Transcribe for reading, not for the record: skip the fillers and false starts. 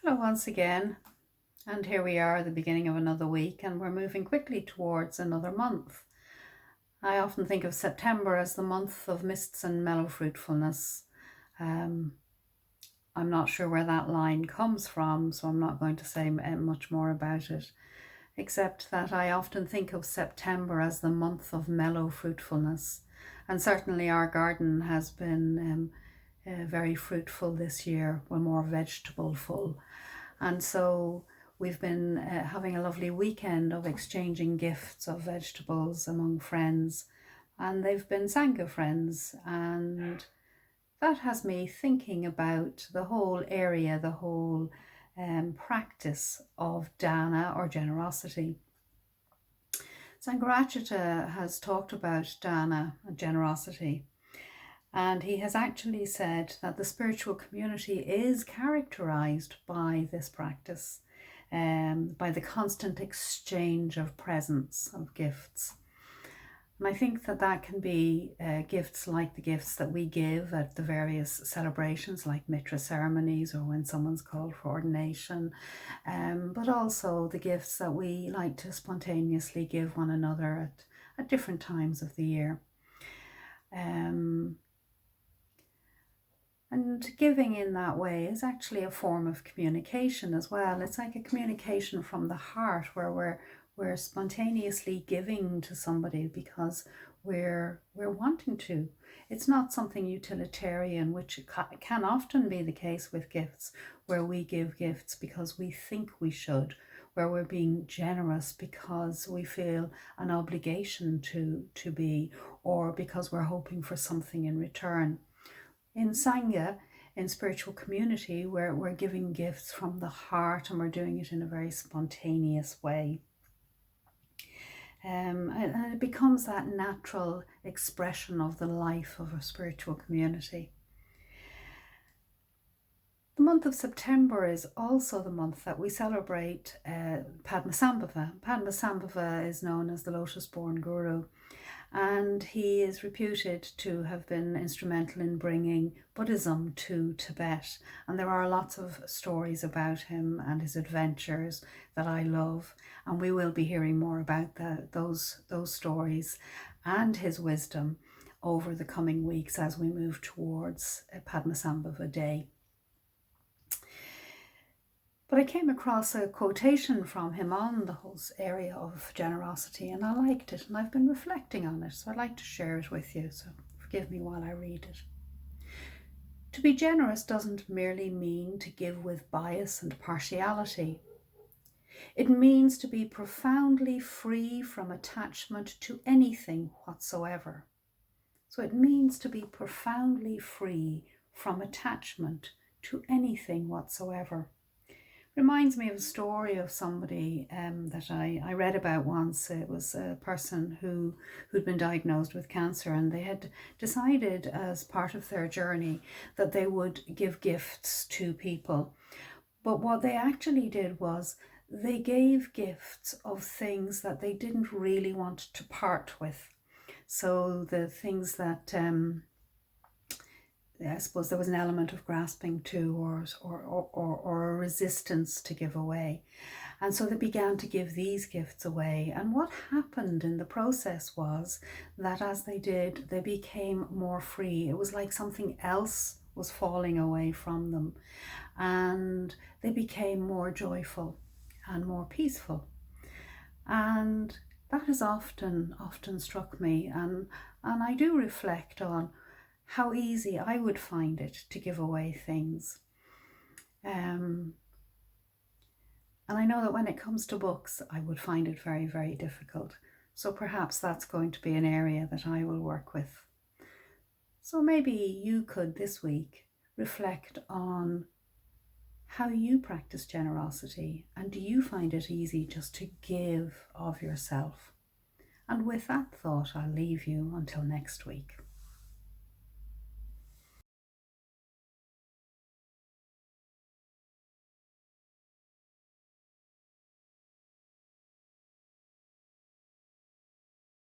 Hello once again, and here we are at the beginning of another week, and we're moving quickly towards another month. I often think of September as the month of mists and mellow fruitfulness. I'm not sure where that line comes from, so I'm not going to say much more about it, except that I often think of September as the month of mellow fruitfulness, and certainly our garden has been very fruitful this year. We're more vegetable full, and so we've been having a lovely weekend of exchanging gifts of vegetables among friends, and they've been Sangha friends, and that has me thinking about the whole area, the whole practice of dana or generosity. Sangharakshita has talked about dana, generosity, and he has actually said that the spiritual community is characterized by this practice, by the constant exchange of presents, of gifts. And I think that can be gifts like the gifts that we give at the various celebrations, like mitra ceremonies or when someone's called for ordination, but also the gifts that we like to spontaneously give one another at different times of the year. And giving in that way is actually a form of communication as well. It's like a communication from the heart, where we're spontaneously giving to somebody because we're wanting to. It's not something utilitarian, which can often be the case with gifts, where we give gifts because we think we should, where we're being generous because we feel an obligation to be, or because we're hoping for something in return. In Sangha, in spiritual community, we're giving gifts from the heart, and we're doing it in a very spontaneous way. And it becomes that natural expression of the life of a spiritual community. The month of September is also the month that we celebrate Padmasambhava. Padmasambhava is known as the lotus-born guru, and he is reputed to have been instrumental in bringing Buddhism to Tibet. And there are lots of stories about him and his adventures that I love, and we will be hearing more about those stories and his wisdom over the coming weeks as we move towards Padmasambhava Day. But I came across a quotation from him on the whole area of generosity, and I liked it, and I've been reflecting on it, so I'd like to share it with you, so forgive me while I read it. To be generous doesn't merely mean to give with bias and partiality. It means to be profoundly free from attachment to anything whatsoever. So it means to be profoundly free from attachment to anything whatsoever. Reminds me of a story of somebody that I read about once. It was a person who'd been diagnosed with cancer, and they had decided as part of their journey that they would give gifts to people. But what they actually did was they gave gifts of things that they didn't really want to part with. So the things that I suppose there was an element of grasping to, or a resistance to give away. And so they began to give these gifts away. And what happened in the process was that as they did, they became more free. It was like something else was falling away from them. And they became more joyful and more peaceful. And that has often struck me. And I do reflect on how easy I would find it to give away things. And I know that when it comes to books, I would find it very, very difficult. So perhaps that's going to be an area that I will work with. So maybe you could this week reflect on how you practice generosity, and do you find it easy just to give of yourself? And with that thought, I'll leave you until next week.